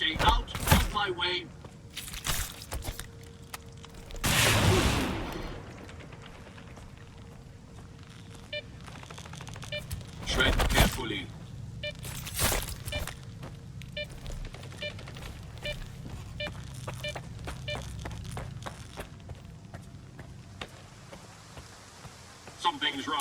Stay out of my way. Tread carefully. Something's wrong.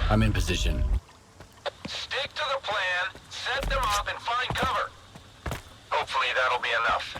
I'm in position. Stick to the plan, set them up, and find cover. Hopefully that'll be enough.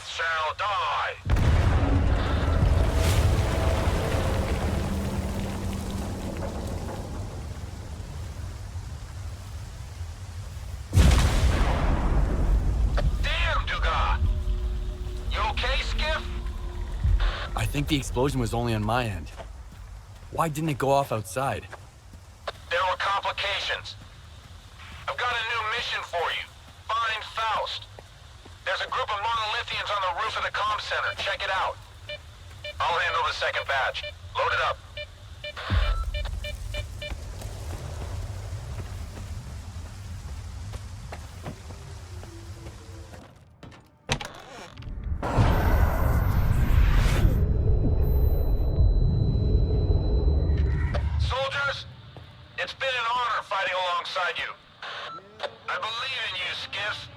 Shall die. Damn, Dugas! You okay, Skiff? I think the explosion was only on my end. Why didn't it go off outside? There were complications. I've got a new mission for you. Find Faust. There's a group of monolithians on the roof of the comm center. Check it out. I'll handle the second batch. Load it up. Soldiers, it's been an honor fighting alongside you. I believe in you, Skiff.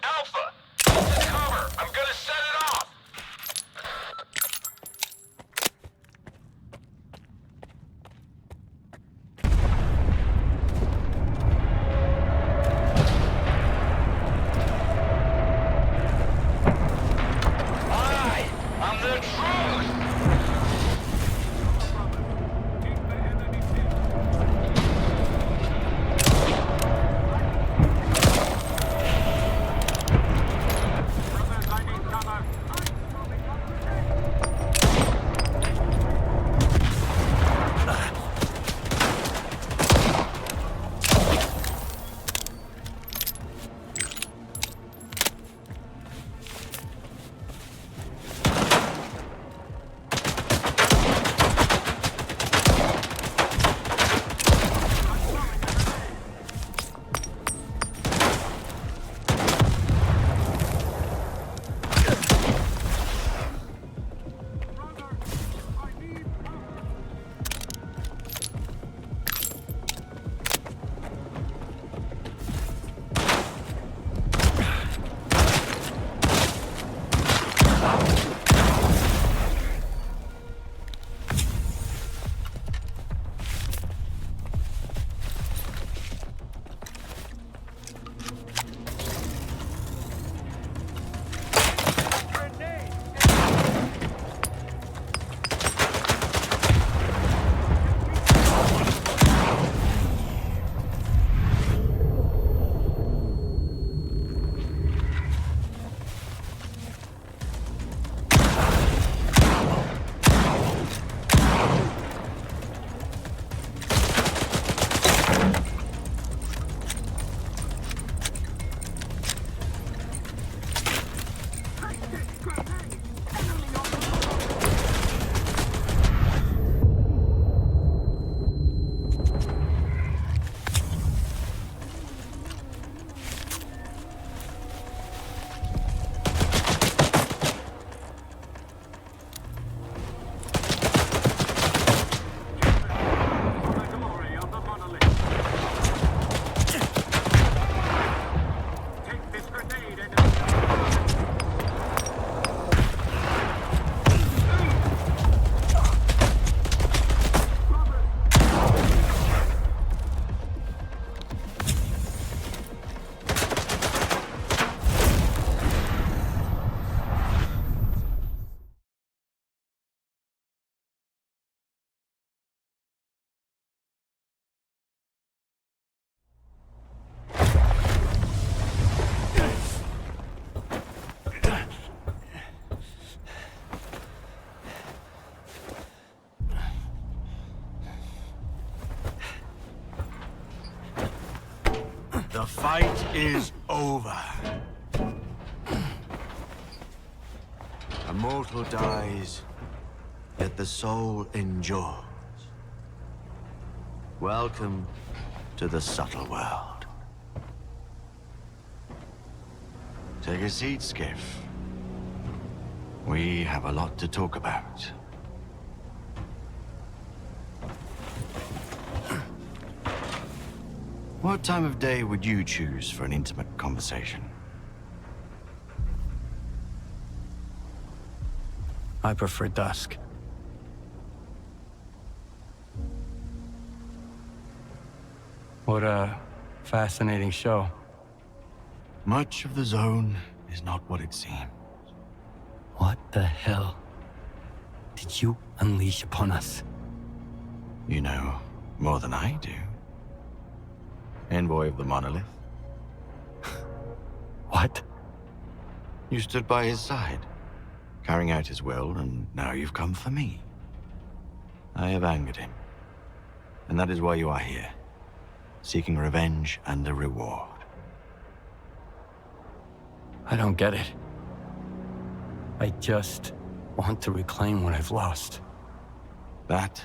Alpha, hold the cover. I'm gonna set it off. I'm the truth. fight is over. A mortal dies, yet the soul endures. Welcome to the subtle world. Take a seat, Skiff. We have a lot to talk about. What time of day would you choose for an intimate conversation? I prefer dusk. What a fascinating show. Much of the zone is not what it seems. What the hell did you unleash upon us? You know more than I do. Envoy of the monolith. What? You stood by his side, carrying out his will, and now you've come for me. I have angered him. And that is why you are here, seeking revenge and a reward. I don't get it. I just want to reclaim what I've lost. That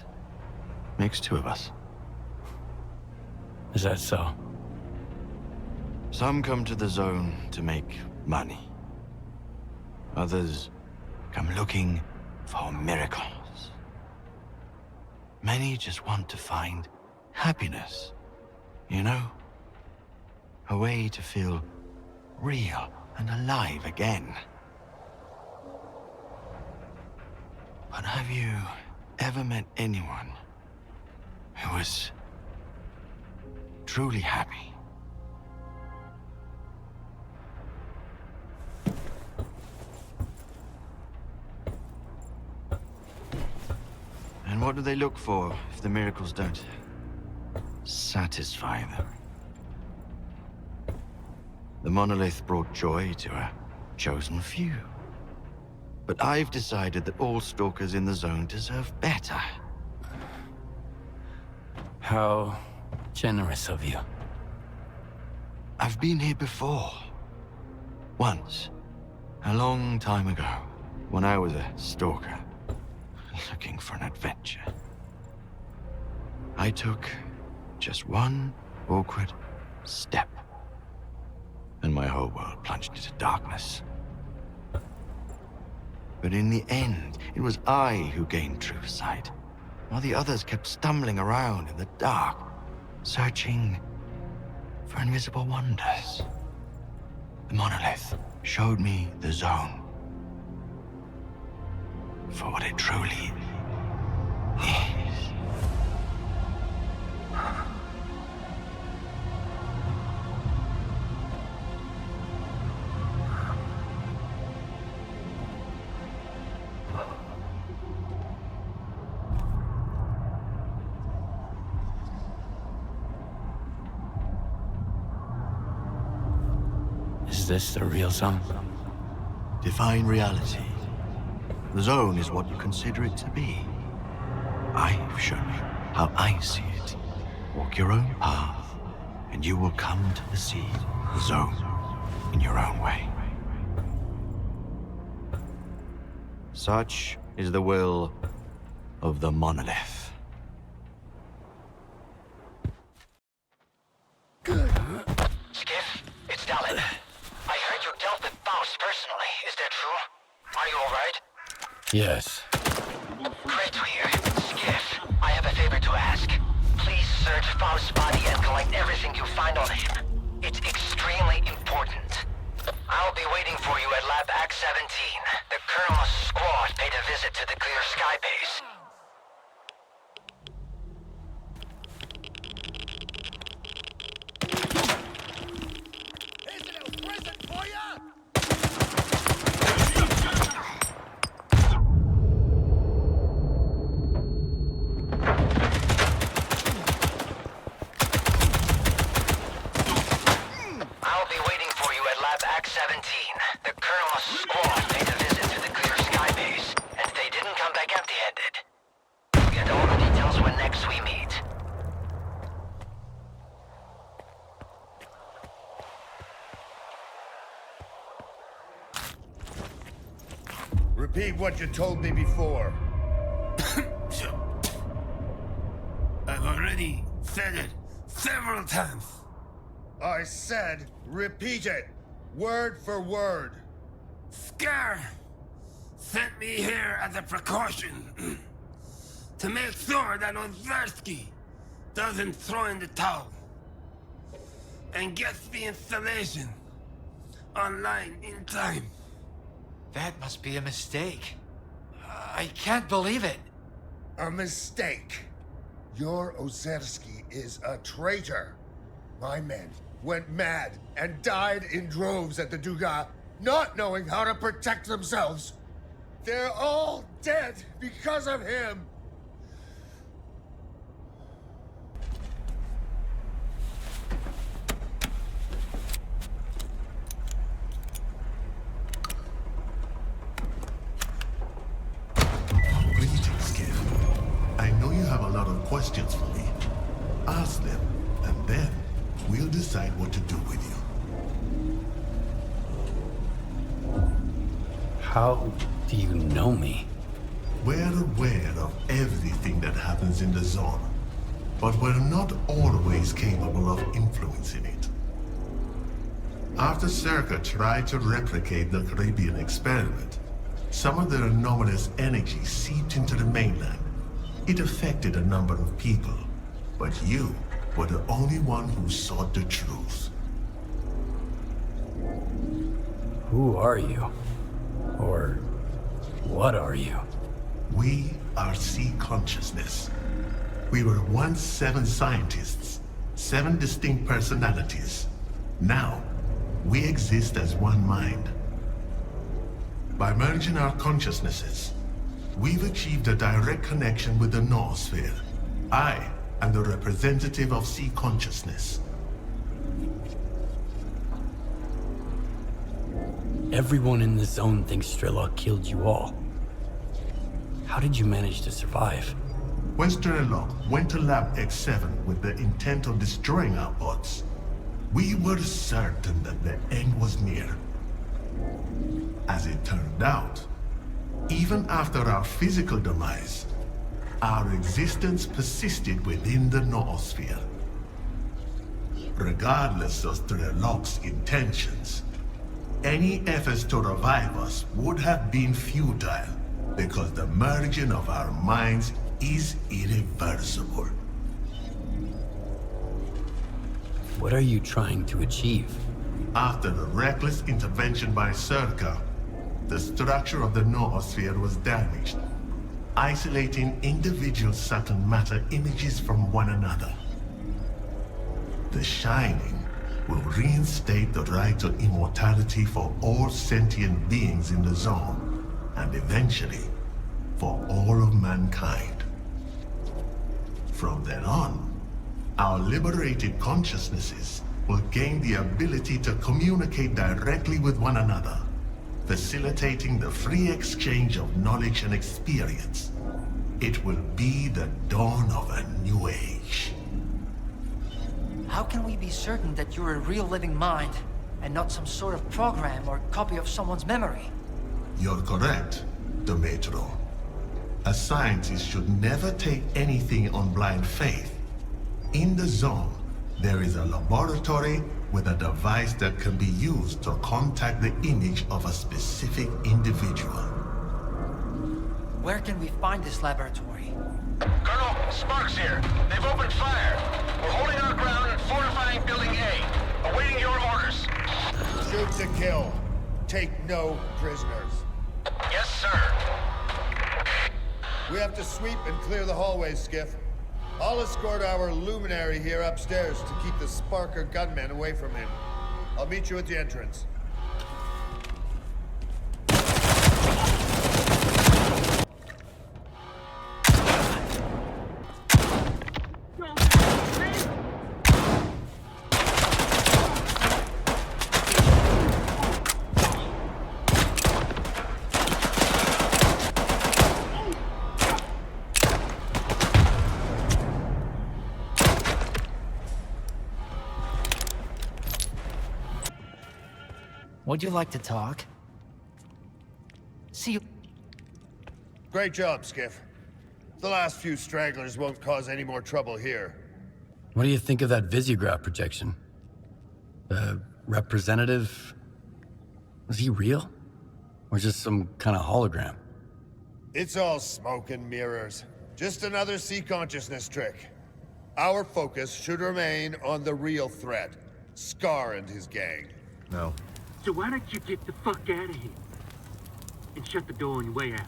makes two of us. Is that so? Some come to the zone to make money. Others come looking for miracles. Many just want to find happiness, you know? A way to feel real and alive again. But have you ever met anyone who was truly happy? And what do they look for if the miracles don't satisfy them? The monolith brought joy to a chosen few. But I've decided that all stalkers in the zone deserve better. How generous of you. I've been here before. Once. A long time ago. When I was a stalker. Looking for an adventure. I took just one awkward step. And my whole world plunged into darkness. But in the end, it was I who gained true sight, while the others kept stumbling around in the dark, searching for invisible wonders. The monolith showed me the zone for what it truly is. Is this the real zone? Define reality. The zone is what you consider it to be. I've shown you how I see it. Walk your own path, and you will come to see the zone in your own way. Such is the will of the monolith. Skiff, it's Dalek. I heard you dealt with Faust personally. Is that true? Are you alright? Yes. Great to hear. Skiff, I have a favor to ask. Please search Faust's body and collect everything you find on him. It's extremely important. I'll be waiting for you at Lab Act 17. The Colonel's squad paid a visit to the Clear Sky base. I'll be waiting for you at Lab Act 17. The Colonel's squad paid a visit to the Clear Sky base, and they didn't come back empty-handed. We'll get all the details when next we meet. repeat what you told me before. I've already said it several times. I said, repeat it, word for word. S.T.A.L.K.E.R sent me here as a precaution to make sure that Ozerski doesn't throw in the towel and gets the installation online in time. That must be a mistake. I can't believe it. A mistake. Your Ozerski is a traitor. My men went mad and died in droves at the Duga, not knowing how to protect themselves. They're all dead because of him. Greetings, Kid. I know you have a lot of questions for me. Ask them, and then we'll decide what to do with you. How do you know me? We're aware of everything that happens in the zone, but we're not always capable of influencing it. After S.T.A.L.K.E.R tried to replicate the Caribbean experiment, some of their anomalous energy seeped into the mainland. It affected a number of people, but you were the only one who sought the truth. Who are you? Or what are you? We are C consciousness. We were once 7 scientists, 7 distinct personalities. Now, we exist as one mind. By merging our consciousnesses, we've achieved a direct connection with the noosphere. I am the representative of C consciousness. Everyone in the zone thinks S.T.A.L.K.E.R killed you all. How did you manage to survive? When S.T.A.L.K.E.R went to Lab X7 with the intent of destroying our bots, we were certain that the end was near. As it turned out, even after our physical demise, our existence persisted within the noosphere. Regardless of S.T.A.L.K.E.'s intentions, any efforts to revive us would have been futile because the merging of our minds is irreversible. What are you trying to achieve? After the reckless intervention by S.T.A.L.K.E.R, the structure of the noosphere was damaged, isolating individual subtle matter images from one another. The Shining will reinstate the right to immortality for all sentient beings in the zone, and eventually, for all of mankind. From then on, our liberated consciousnesses will gain the ability to communicate directly with one another, facilitating the free exchange of knowledge and experience. It will be the dawn of a new age. How can we be certain that you're a real living mind and not some sort of program or copy of someone's memory? You're correct, Demetro. A scientist should never take anything on blind faith. In the zone, there is a laboratory with a device that can be used to contact the image of a specific individual. Where can we find this laboratory? Colonel, Sparks here. They've opened fire. We're holding our ground and fortifying Building A. Awaiting your orders. Shoot to kill. Take no prisoners. Yes, sir. We have to sweep and clear the hallways, Skiff. I'll escort our luminary here upstairs to keep the S.T.A.L.K.E.R gunmen away from him. I'll meet you at the entrance. Would you like to talk? See, Great job, Skiff. The last few stragglers won't cause any more trouble here. What do you think of that Visiograph projection? The representative... Was he real? Or just some kind of hologram? It's all smoke and mirrors. Just another sea consciousness trick. Our focus should remain on the real threat. S.T.A.L.K.E.R and his gang. No. So why don't you get the fuck out of here? And shut the door on your way out.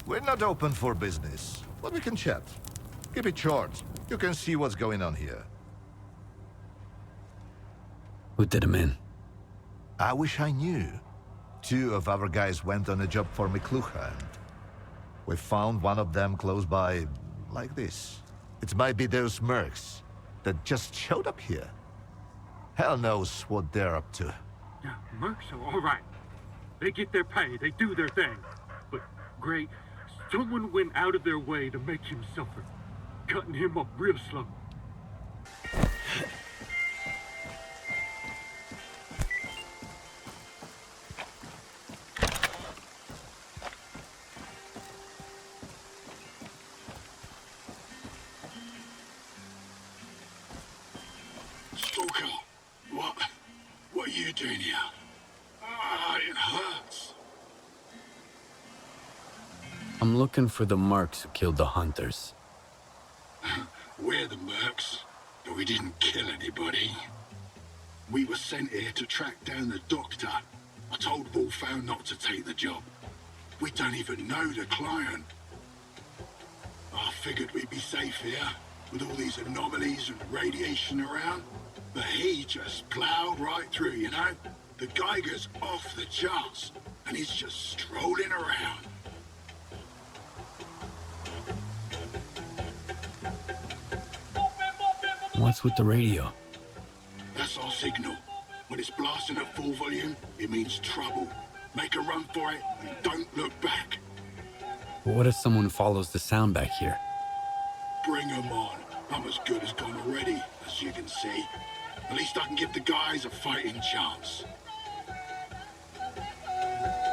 We're not open for business, but we can chat. Keep it short. You can see what's going on here. Who did him in? I wish I knew. 2 of our guys went on a job for McClucher, and we found one of them close by, like this. It might be those mercs that just showed up here. Hell knows what they're up to. Yeah, mercs are all right. They get their pay, they do their thing. But, Gray, someone went out of their way to make him suffer. Cutting him up real slow. Stalker, what are you doing here? Ah, it hurts. I'm looking for the marks who killed the hunters. We're the mercs, but we didn't kill anybody. We were sent here to track down the doctor. I told Wolfhound not to take the job. We don't even know the client. I figured we'd be safe here, with all these anomalies and radiation around. But he just plowed right through, you know? The Geiger's off the charts, and he's just strolling around. What's with the radio? That's our signal. When it's blasting at full volume, it means trouble. Make a run for it, and don't look back. But what if someone follows the sound back here? Bring 'em on. I'm as good as gone already, as you can see. At least I can give the guys a fighting chance.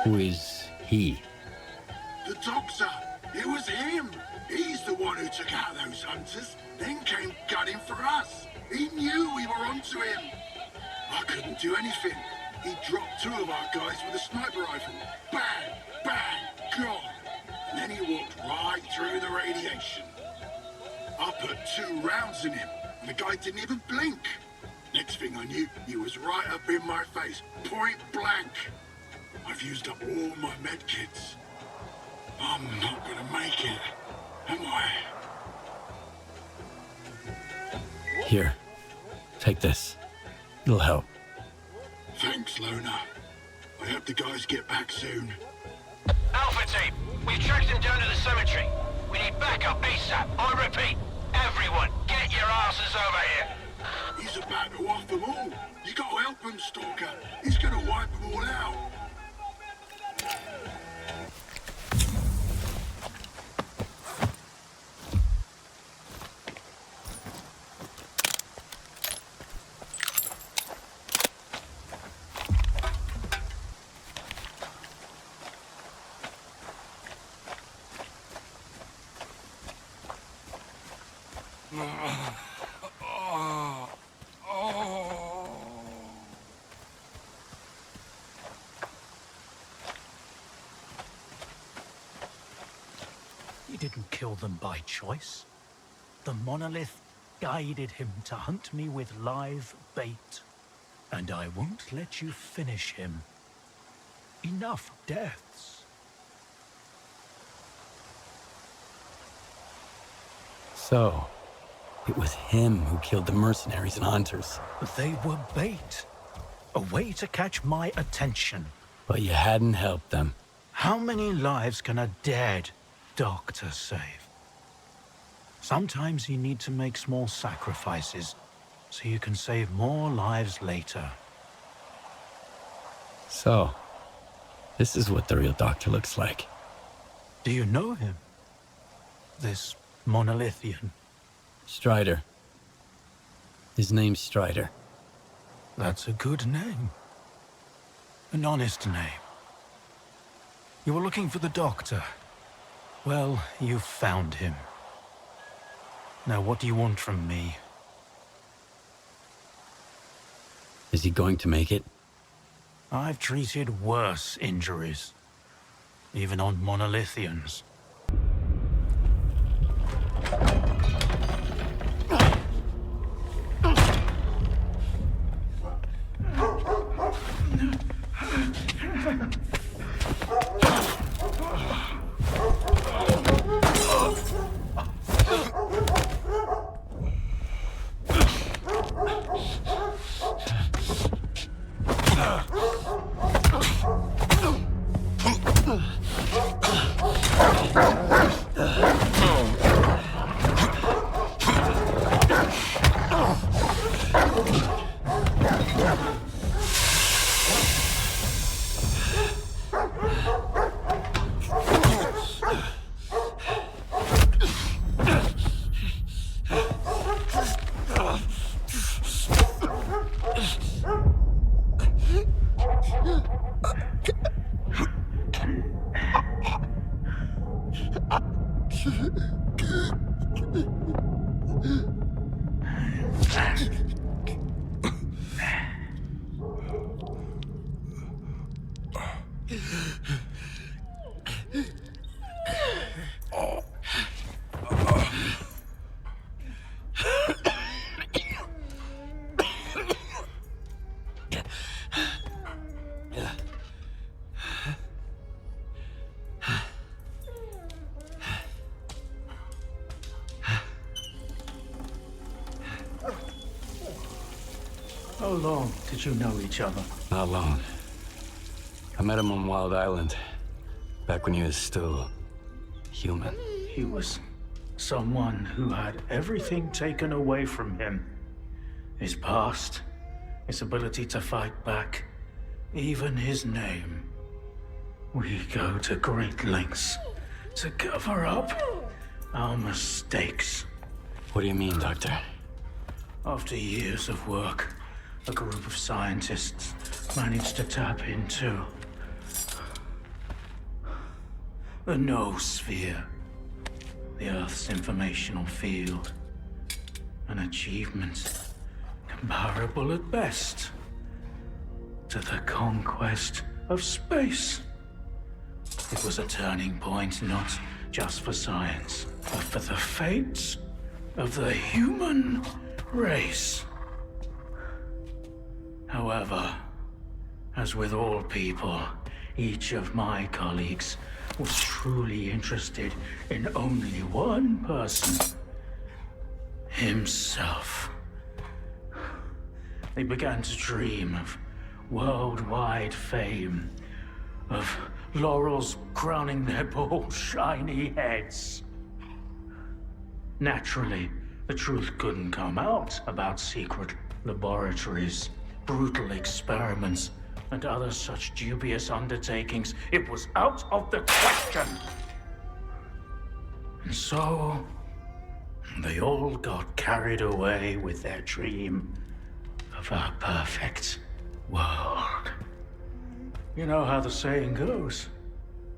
Who is he? The doctor! It was him! He's the one who took out those hunters, then came gunning for us. He knew we were onto him. I couldn't do anything. He dropped 2 of our guys with a sniper rifle. Bang! Bang! Gone! And then he walked right through the radiation. I put 2 rounds in him, and the guy didn't even blink. Next thing I knew, he was right up in my face, point blank. I've used up all my medkits. I'm not gonna make it, am I? Here. Take this. It'll help. Thanks, Loner. I hope the guys get back soon. Alpha team, we've tracked him down to the cemetery. We need backup ASAP. I repeat, everyone, get your asses over here. He's about to off them all. You gotta help him, Stalker. He's gonna wipe them all out. He didn't kill them by choice. The monolith guided him to hunt me with live bait. And I won't let you finish him. Enough deaths. So, it was him who killed the mercenaries and hunters. They were bait. A way to catch my attention. But you hadn't helped them. How many lives can a dead doctor save? Sometimes you need to make small sacrifices so you can save more lives later. So, this is what the real doctor looks like. Do you know him? This monolithian? Strider. His name's Strider. That's a good name. An honest name. You were looking for the doctor. Well, you've found him. Now, what do you want from me? Is he going to make it? I've treated worse injuries, even on monolithians. How long did you know each other? Not long. I met him on Wild Island, back when he was still human. He was someone who had everything taken away from him. His past, his ability to fight back, even his name. We go to great lengths to cover up our mistakes. What do you mean, Doctor? After years of work, a group of scientists managed to tap into the noosphere, the Earth's informational field. An achievement comparable at best to the conquest of space. It was a turning point not just for science, but for the fate of the human race. However, as with all people, each of my colleagues was truly interested in only one person: himself. They began to dream of worldwide fame, of laurels crowning their bald, shiny heads. Naturally, the truth couldn't come out about secret laboratories, brutal experiments, and other such dubious undertakings. It was out of the question. And so, they all got carried away with their dream of a perfect world. You know how the saying goes,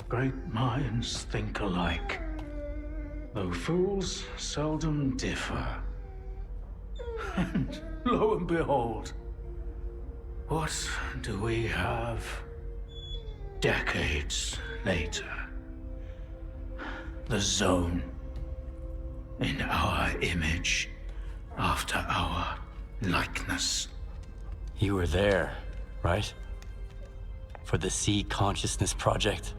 great minds think alike, though fools seldom differ. And lo and behold, what do we have decades later? The Zone, in our image, after our likeness. You were there, right? For the Sea Consciousness Project?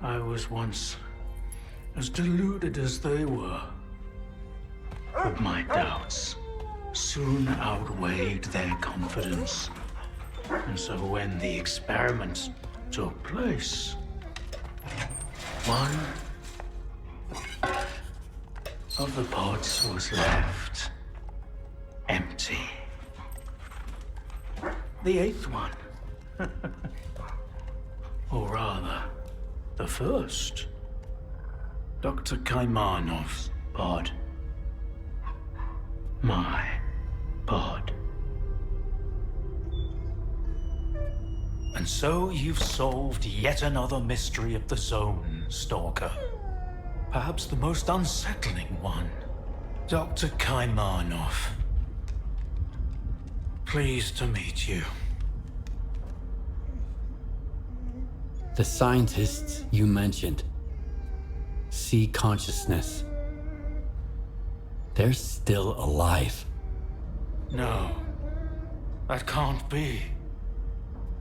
I was once as deluded as they were. But my doubts soon outweighed their confidence. And so when the experiment took place, one of the pods was left empty. The eighth one, or rather, the first, Dr. Kaimanov's pod. My pod. And so you've solved yet another mystery of the zones. Stalker. Perhaps the most unsettling one. Dr. Kaimanov. Pleased to meet you. The scientists you mentioned see consciousness. They're still alive. No. That can't be.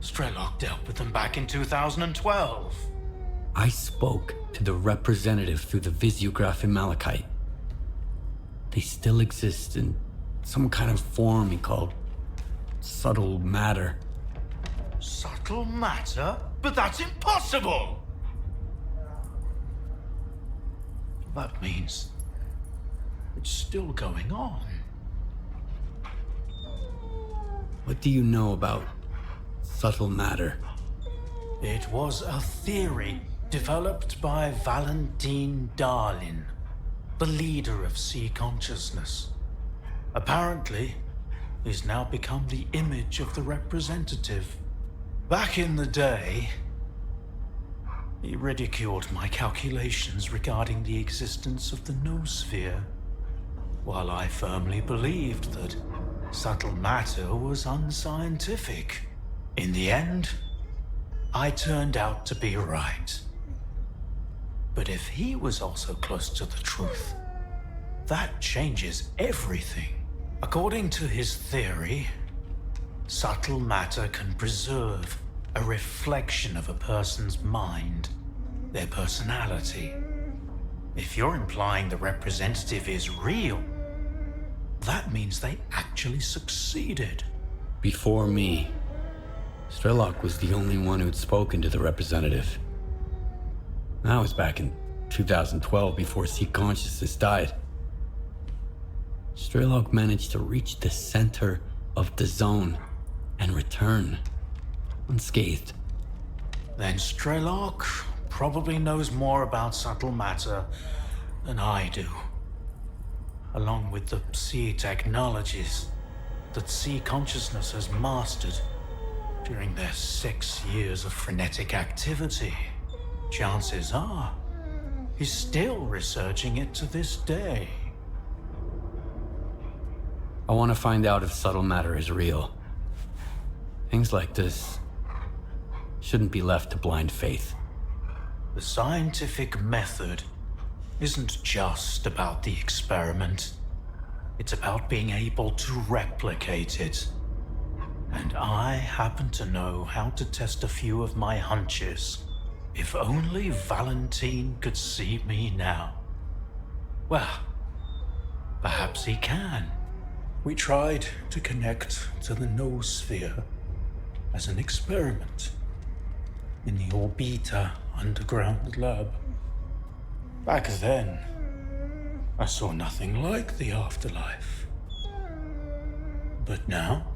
S.T.A.L.K.E.R dealt with them back in 2012. I spoke to the representative through the visiograph in Malachite. They still exist in some kind of form he called subtle matter. Subtle matter? But that's impossible! That means it's still going on. What do you know about subtle matter? It was a theory developed by Valentin Darlin, the leader of sea consciousness. Apparently, he's now become the image of the representative. Back in the day, he ridiculed my calculations regarding the existence of the noosphere, while I firmly believed that subtle matter was unscientific. In the end, I turned out to be right. But if he was also close to the truth, that changes everything. According to his theory, subtle matter can preserve a reflection of a person's mind, their personality. If you're implying the representative is real, that means they actually succeeded. Before me, S.T.A.L.K.E.R was the only one who'd spoken to the representative. That was back in 2012, before Sea Consciousness died. S.T.A.L.K.E.R managed to reach the center of the zone and return unscathed. Then S.T.A.L.K.E.R probably knows more about subtle matter than I do. Along with the sea technologies that Sea Consciousness has mastered during their 6 years of frenetic activity, chances are he's still researching it to this day. I want to find out if subtle matter is real. Things like this shouldn't be left to blind faith. The scientific method isn't just about the experiment. It's about being able to replicate it. And I happen to know how to test a few of my hunches. If only Valentin could see me now. Well, perhaps he can. We tried to connect to the noosphere as an experiment in the Orbita underground lab. Back then, I saw nothing like the afterlife. But now,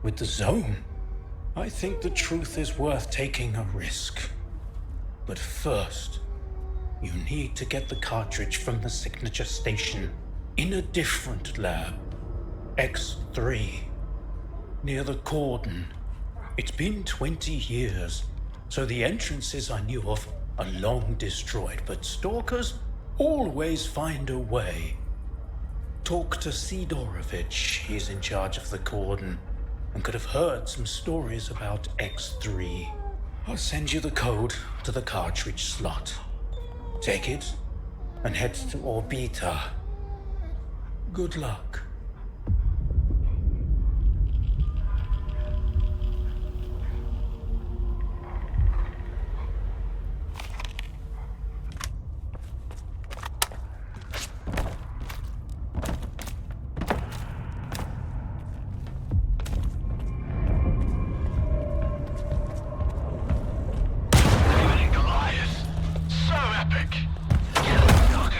with the zone, I think the truth is worth taking a risk. But first, you need to get the cartridge from the signature station in a different lab, X3, near the cordon. It's been 20 years, so the entrances I knew of are long destroyed, but stalkers always find a way. Talk to Sidorovich, he's in charge of the cordon, and could have heard some stories about X3. I'll send you the code to the cartridge slot. Take it and head to Orbita. Good luck.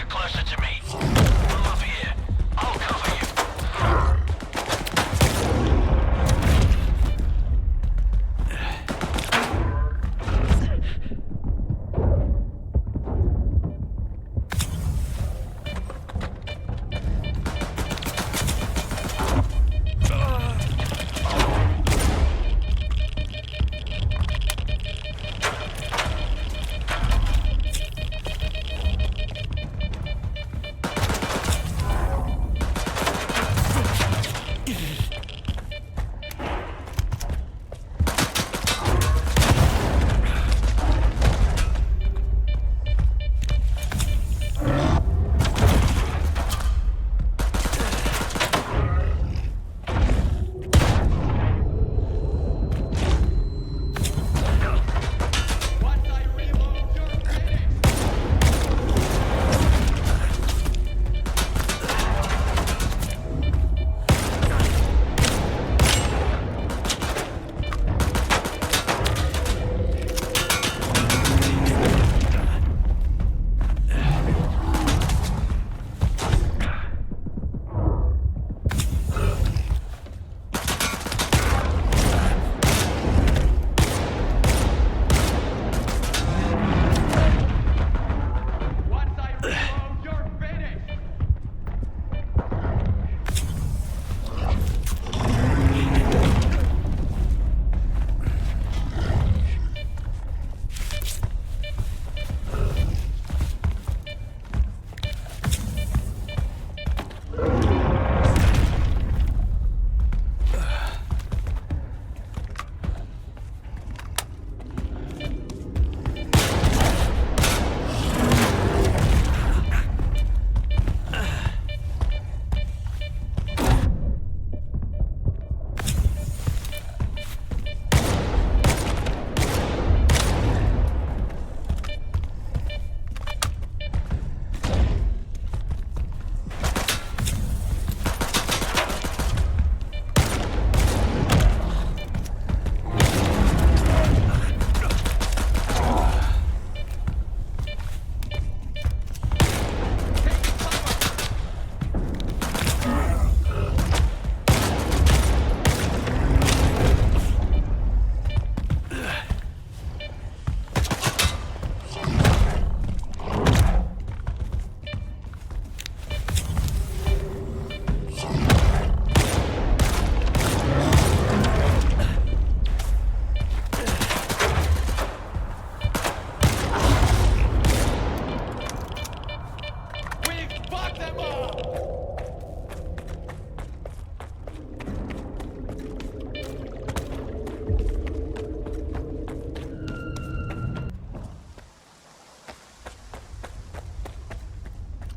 Closer to me. From up here. I'll cover you.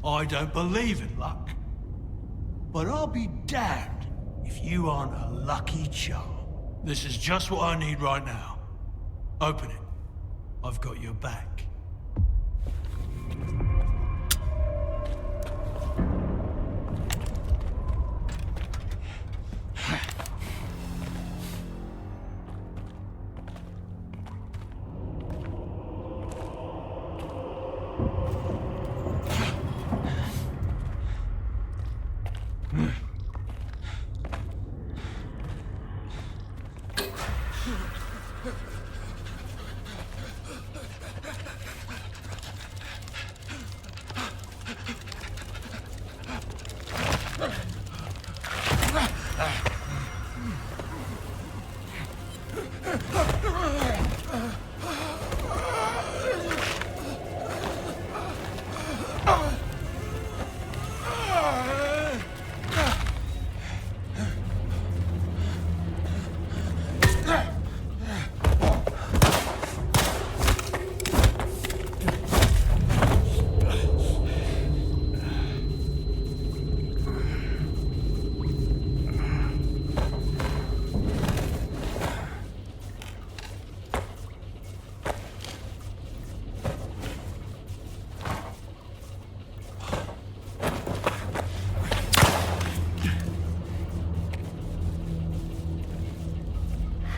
I don't believe in luck. But I'll be damned if you aren't a lucky charm. This is just what I need right now. Open it. I've got your back.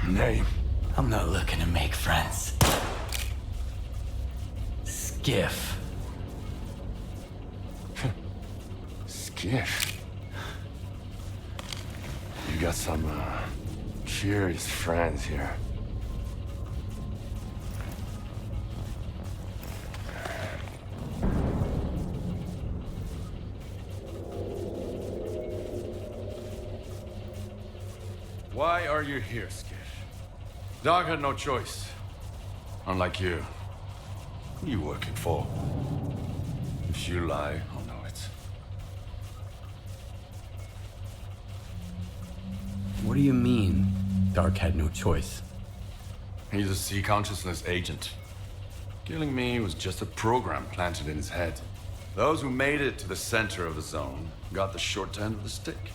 Name? I'm not looking to make friends. Skiff. Skiff? You got some, curious friends here. Why are you here, Skiff? Dog had no choice. Unlike you. Who are you working for? If you lie, I'll know it. What do you mean, Dark had no choice? He's a sea consciousness agent. Killing me was just a program planted in his head. Those who made it to the center of the zone got the short end of the stick.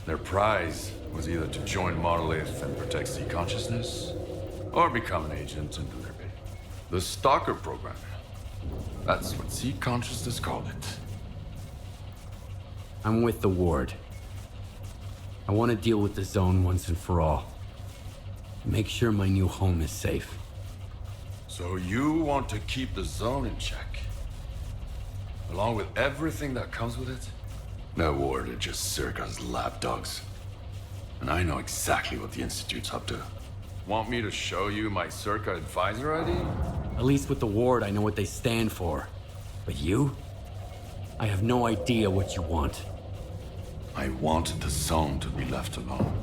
Their prize was either to join Monolith and protect sea consciousness, or become an agent and do their bit. The S.T.A.L.K.E.R program. That's what sea consciousness called it. I'm with the Ward. I want to deal with the zone once and for all. Make sure my new home is safe. So you want to keep the zone in check? Along with everything that comes with it? That Ward are just S.T.A.L.K.E.R's lapdogs. And I know exactly what the Institute's up to. Want me to show you my S.T.A.L.K.E.R advisor ID? At least with the Ward, I know what they stand for. But you? I have no idea what you want. I wanted the zone to be left alone.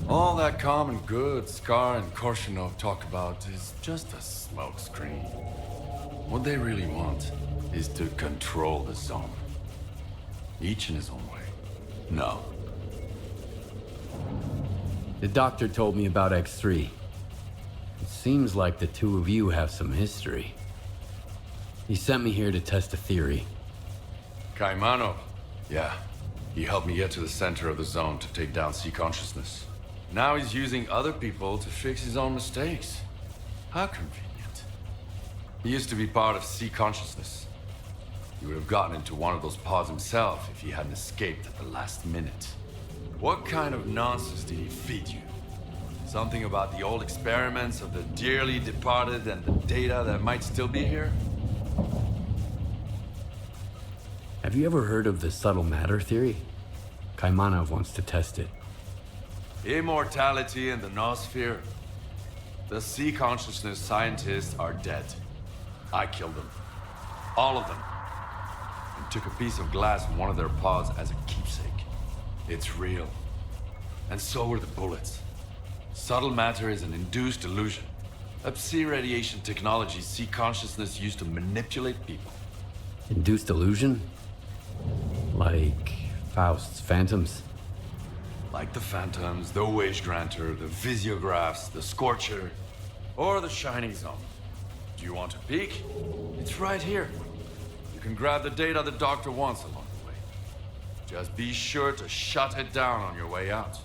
All that common good S.T.A.L.K.E.R and Korshunov talk about is just a smokescreen. What they really want is to control the zone. Each in his own way. No. The doctor told me about X3. It seems like the two of you have some history. He sent me here to test a theory. Kaimanov. Yeah. He helped me get to the center of the zone to take down sea consciousness. Now he's using other people to fix his own mistakes. How convenient. He used to be part of sea consciousness. He would have gotten into one of those pods himself if he hadn't escaped at the last minute. What kind of nonsense did he feed you? Something about the old experiments of the dearly departed and the data that might still be here? Have you ever heard of the subtle matter theory? Kaimanov wants to test it. Immortality in the noosphere. The sea consciousness scientists are dead. I killed them. All of them. And took a piece of glass from one of their pods as a keepsake. It's real. And so were the bullets. Subtle matter is an induced illusion. A Psi radiation technology sea consciousness used to manipulate people. Induced illusion? Like Faust's phantoms? Like the Phantoms, the Wish Granter, the Visiographs, the Scorcher, or the Shining Zone. Do you want a peek? It's right here. You can grab the data the doctor wants along the way. Just be sure to shut it down on your way out.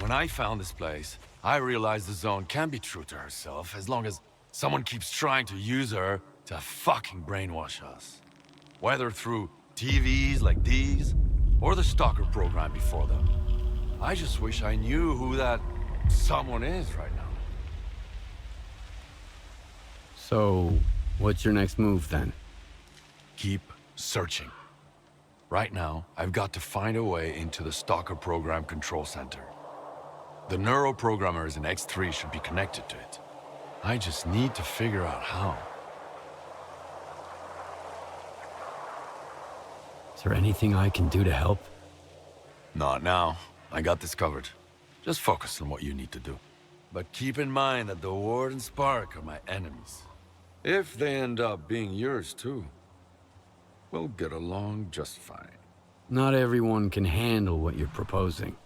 When I found this place, I realized the Zone can be true to herself as long as someone keeps trying to use her to fucking brainwash us. Whether through TVs like these, or the S.T.A.L.K.E.R program before them. I just wish I knew who that someone is right now. So, what's your next move then? Keep searching. Right now, I've got to find a way into the S.T.A.L.K.E.R program control center. The neuroprogrammers in X3 should be connected to it. I just need to figure out how. Is there anything I can do to help? Not now. I got this covered. Just focus on what you need to do. But keep in mind that the Ward and Spark are my enemies. If they end up being yours too, we'll get along just fine. Not everyone can handle what you're proposing.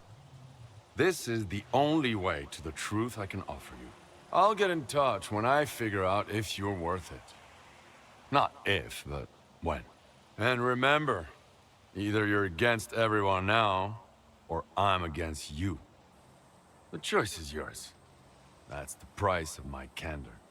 This is the only way to the truth I can offer you. I'll get in touch when I figure out if you're worth it. Not if, but when. And remember, either you're against everyone now, or I'm against you. The choice is yours. That's the price of my candor.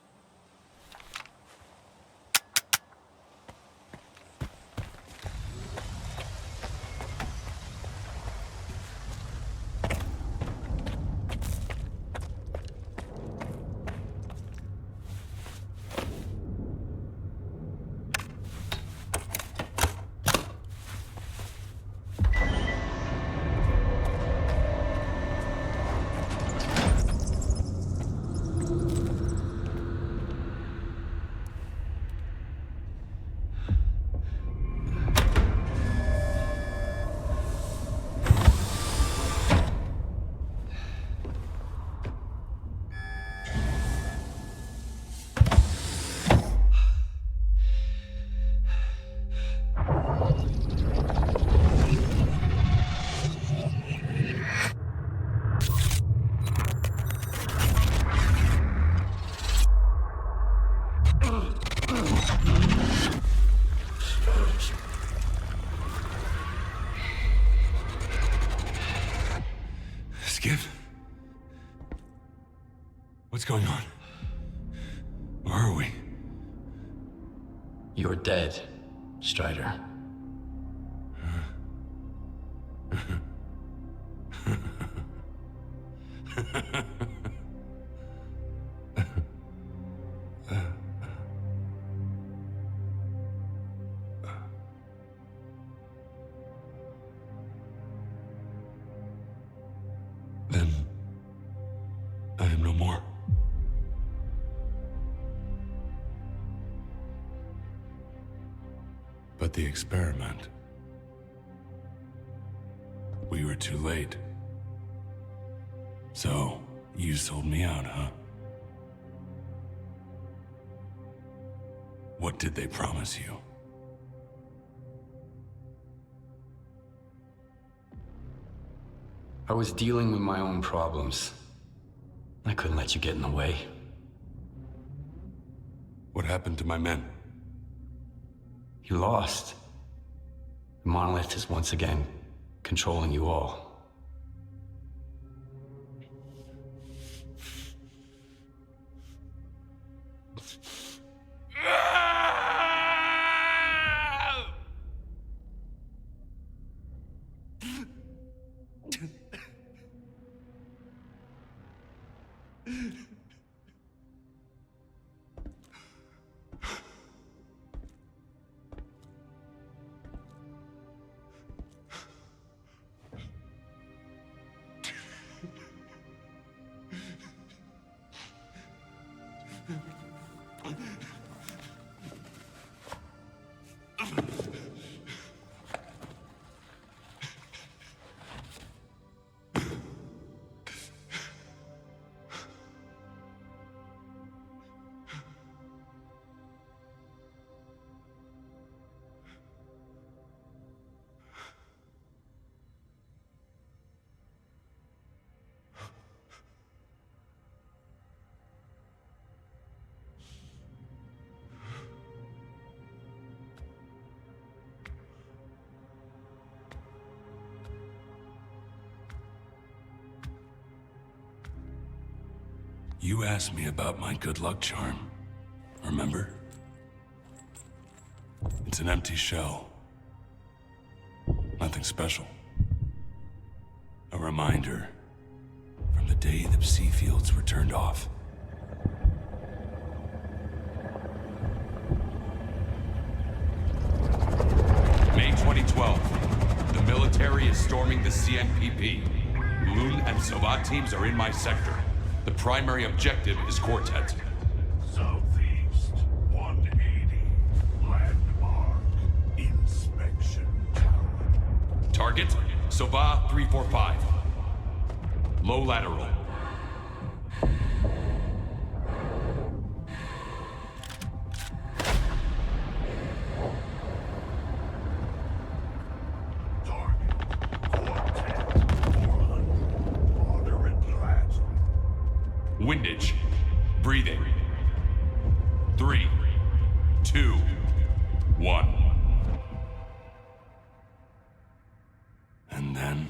What's going on? Where are we? You're dead, Strider. Then I am no more. But the experiment. We were too late. So, You sold me out, huh? What did they promise you? I was dealing with my own problems. I couldn't let you get in the way. What happened to my men? You lost. The monolith is once again controlling you all. You asked me about my good luck charm, remember? It's an empty shell. Nothing special. A reminder from the day the sea fields were turned off. May 2012. The military is storming the CNPP. Loon and SOVA teams are in my sector. The primary objective is Quartet. Southeast 180. Landmark. Inspection tower. Target, SOVA 345. Low lateral. Windage. Breathing. 3, 2, 1. And then,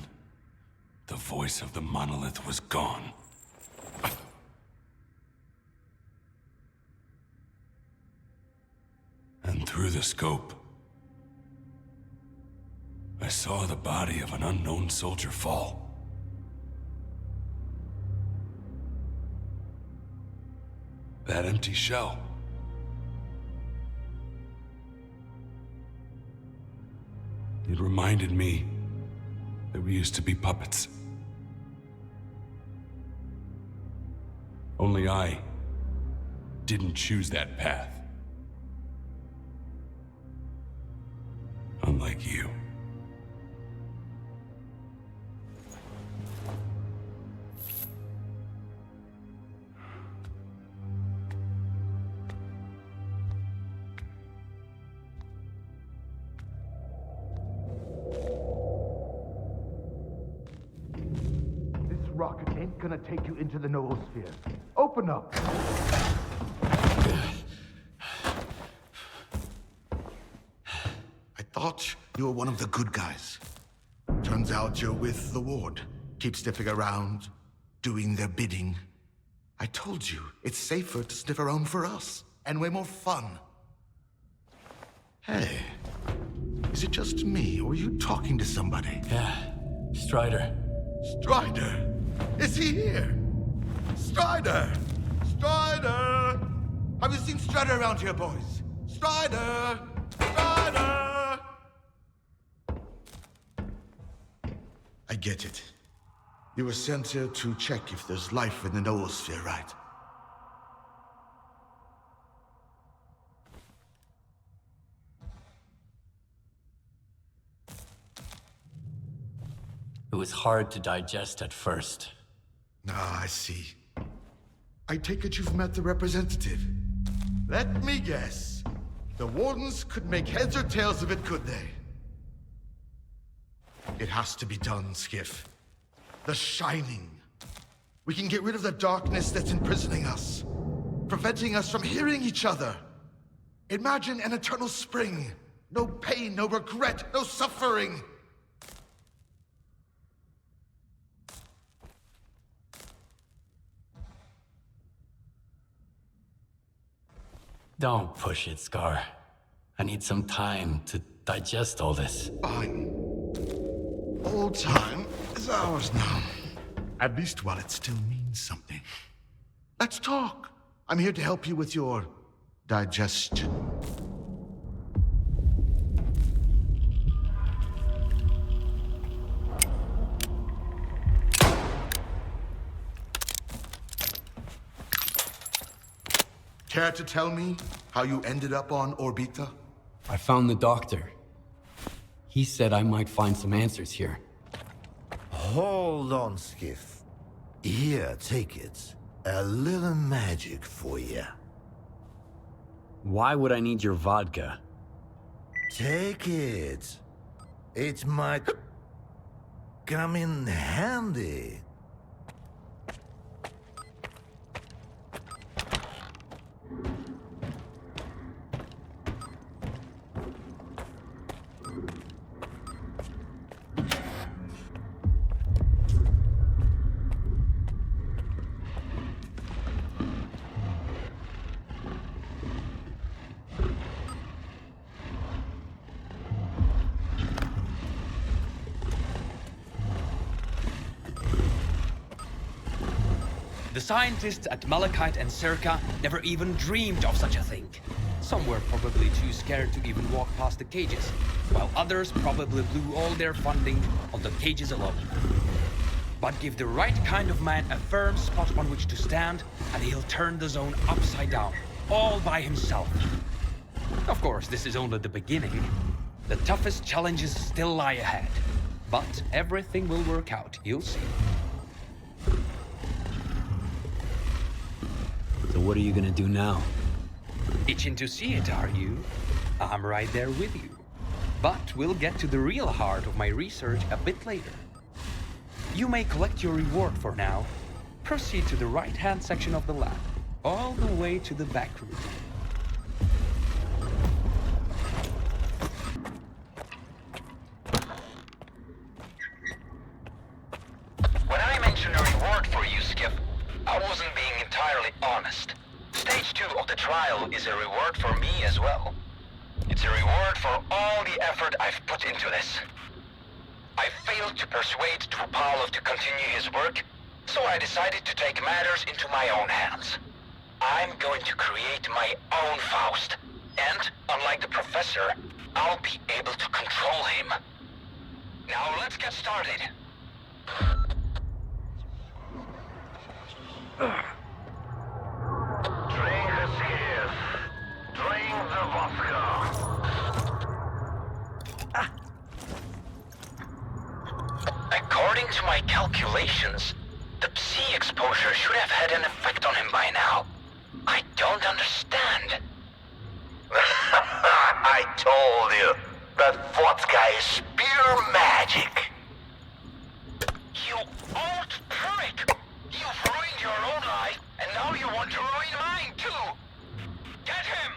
the voice of the monolith was gone. And through the scope, I saw the body of an unknown soldier fall. That empty shell. It reminded me that we used to be puppets. Only I didn't choose that path. Unlike you. Rocket ain't gonna take you into the noosphere. Open up! I thought you were one of the good guys. Turns out you're with the ward. Keep sniffing around, doing their bidding. I told you, it's safer to sniff around for us, and way more fun. Hey, is it just me, or are you talking to somebody? Yeah, Strider. Strider? Is he here? Strider! Strider! Have you seen Strider around here, boys? Strider! Strider! I get it. You were sent here to check if there's life in the noosphere, right? It was hard to digest at first. Ah, I see. I take it you've met the representative. Let me guess. The Wardens could make heads or tails of it, could they? It has to be done, Skiff. The Shining. We can get rid of the darkness that's imprisoning us, preventing us from hearing each other. Imagine an eternal spring. No pain, no regret, no suffering. Don't push it, Scar. I need some time to digest all this. Fine. All time is ours now. At least while it still means something. Let's talk. I'm here to help you with your digestion. Care to tell me how you ended up on Orbita? I found the doctor. He said I might find some answers here. Hold on, Skiff. Here, take it. A little magic for you. Why would I need your vodka? Take it. It might come in handy. The scientists at Malachite and S.T.A.L.K.E.R never even dreamed of such a thing. Some were probably too scared to even walk past the cages, while others probably blew all their funding on the cages alone. But give the right kind of man a firm spot on which to stand, and he'll turn the zone upside down, all by himself. Of course, this is only the beginning. The toughest challenges still lie ahead. But everything will work out, you'll see. So what are you gonna do now? Itching to see it, are you? I'm right there with you. But we'll get to the real heart of my research a bit later. You may collect your reward for now. Proceed to the right-hand section of the lab, all the way to the back room. When I mentioned a reward for you, Skip, I wasn't being entirely honest. Stage 2 of the trial is a reward for me as well. It's a reward for all the effort I've put into this. I failed to persuade Chornobyl to continue his work, so I decided to take matters into my own hands. I'm going to create my own Faust, and, unlike the Professor, I'll be able to control him. Now let's get started. Drink the Skiff. Drink the vodka. According to my calculations, the Psi exposure should have had an effect on him by now. I don't understand. I told you, that vodka is pure magic. You old prick! You've ruined your own life, and now you want to ruin mine too! Get him!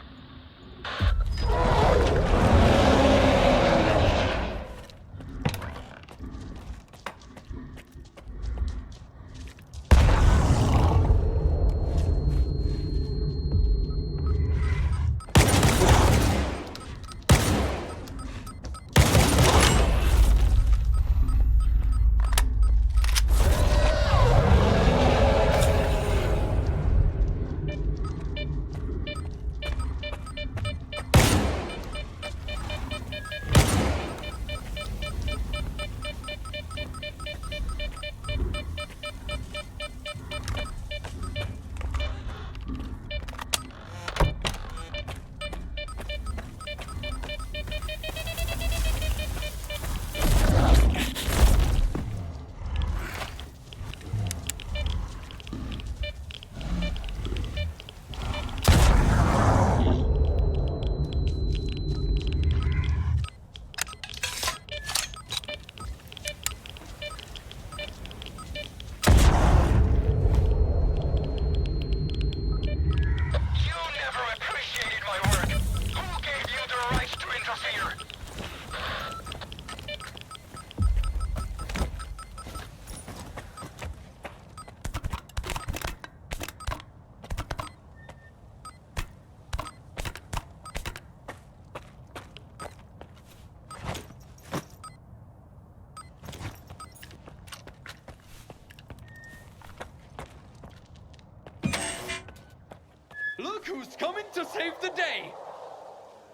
Look who's coming to save the day!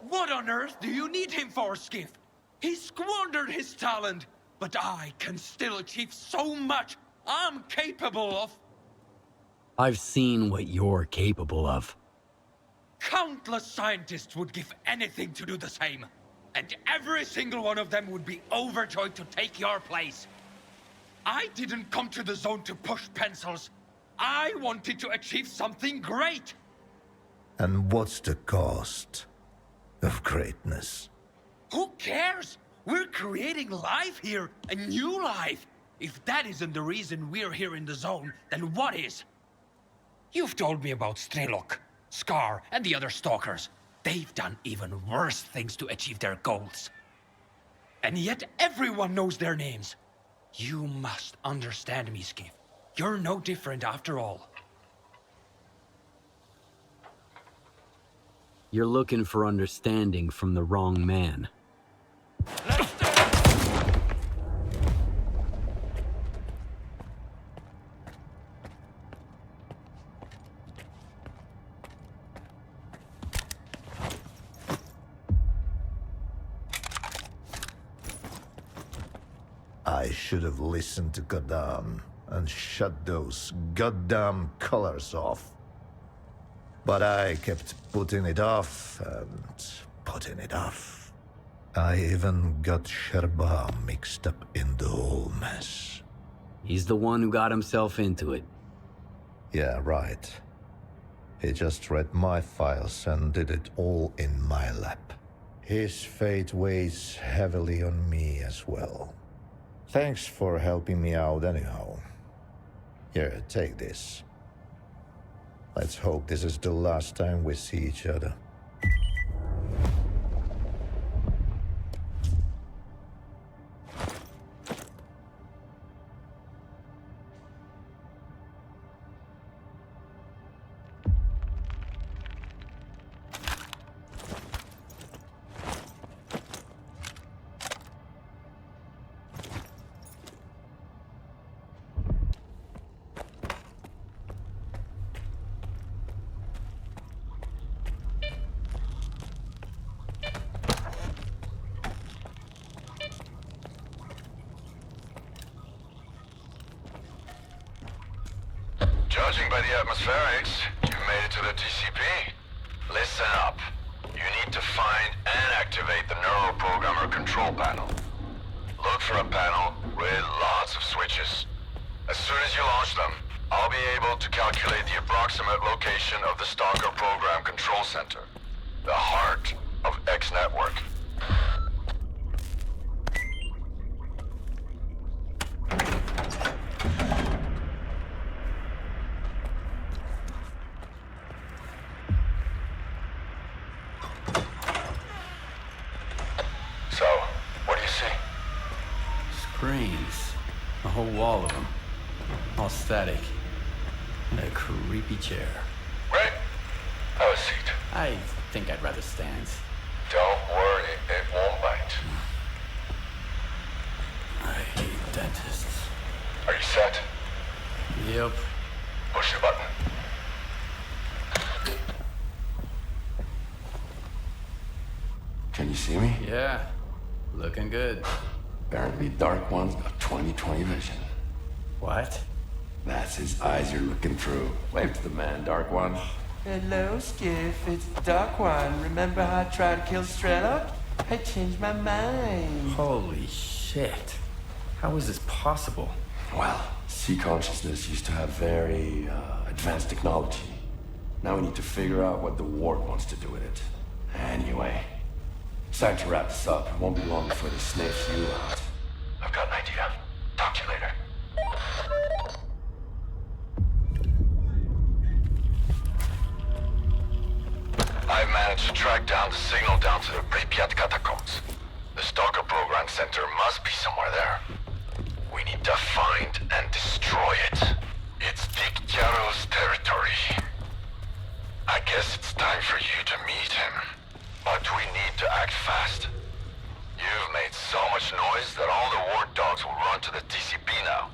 What on earth do you need him for, Skiff? He squandered his talent, but I can still achieve so much I'm capable of. I've seen what you're capable of. Countless scientists would give anything to do the same. And every single one of them would be overjoyed to take your place. I didn't come to the zone to push pencils. I wanted to achieve something great. And what's the cost of greatness? Who cares? We're creating life here, a new life. If that isn't the reason we're here in the zone, then what is? You've told me about S.T.A.L.K.E.R, and the other stalkers. They've done even worse things to achieve their goals. And yet everyone knows their names. You must understand me, Skiff. You're no different after all. You're looking for understanding from the wrong man. I should have listened to Goddam and shut those goddamn colors off. But I kept putting it off and putting it off. I even got Sherba mixed up in the whole mess. He's the one who got himself into it. Yeah, right. He just read my files and did it all in my lap. His fate weighs heavily on me as well. Thanks for helping me out anyhow. Here, take this. Let's hope this is the last time we see each other. Judging by the atmospherics, you made it to the TCP. Listen up. You need to find and activate the neuroprogrammer control panel. Look for a panel with lots of switches. As soon as you launch them, I'll be able to calculate the approximate location of the S.T.A.L.K.E.R program control center, the heart of X Network. So, what do you see? Screens. A whole wall of them. All static. And a creepy chair. Right? Have a seat. I think I'd rather stand. Don't worry, it won't bite. I hate dentists. Are you set? Yep. Push the button. Can you see me? Yeah. Looking good. Apparently Dark One's got 20/20 vision. What? That's his eyes you're looking through. Wave to the man, Dark One. Hello, Skiff. It's Dark One. Remember how I tried to kill S.T.A.L.K.E.R? I changed my mind. Holy shit. How is this possible? Well, sea consciousness used to have very advanced technology. Now we need to figure out what the ward wants to do with it. Anyway, it's time to wrap this up. It won't be long before they sniff you out. I've got an idea. Talk to you later. I've managed to track down the signal down to the Pripyat catacombs. The S.T.A.L.K.E.R program center must be somewhere there. We need to find and destroy it. It's S.T.A.L.K.E.R's territory. I guess it's time for you to meet him. But we need to act fast. You've made so much noise that all the ward dogs will run to the TCP now.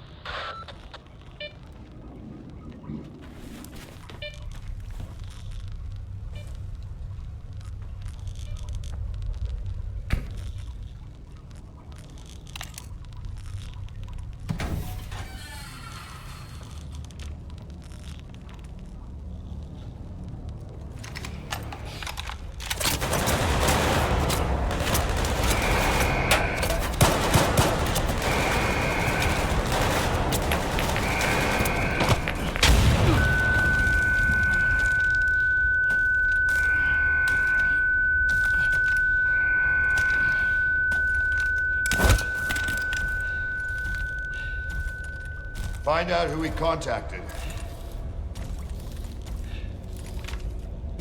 Find out who he contacted.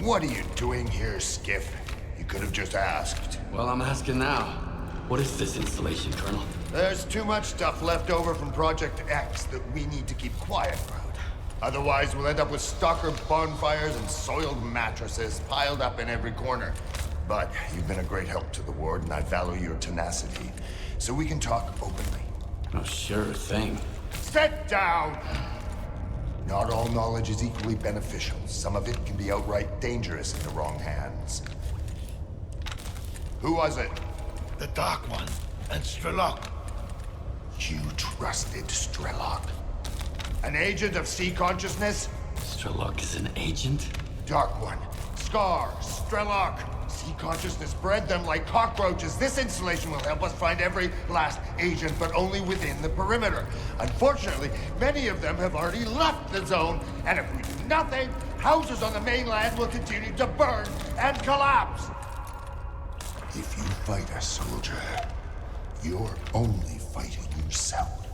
What are you doing here, Skiff? You could have just asked. Well, I'm asking now. What is this installation, Colonel? There's too much stuff left over from Project X that we need to keep quiet about. Otherwise, we'll end up with stalker bonfires and soiled mattresses piled up in every corner. But you've been a great help to the Ward, and I value your tenacity. So we can talk openly. Oh, sure thing. Sit down! Not all knowledge is equally beneficial. Some of it can be outright dangerous in the wrong hands. Who was it? The Dark One and S.T.A.L.K.E.R. You trusted S.T.A.L.K.E.R. An agent of sea consciousness? S.T.A.L.K.E.R is an agent? Dark One, S.T.A.L.K.E.R, S.T.A.L.K.E.R. Sea consciousness bred them like cockroaches. This installation will help us find every last agent, but only within the perimeter. Unfortunately, many of them have already left the zone, and if we do nothing, houses on the mainland will continue to burn and collapse. If you fight a soldier, you're only fighting yourself.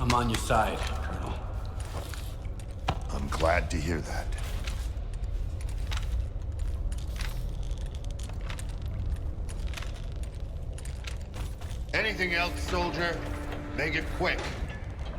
I'm on your side, Colonel. I'm glad to hear that. Anything else, soldier? Make it quick.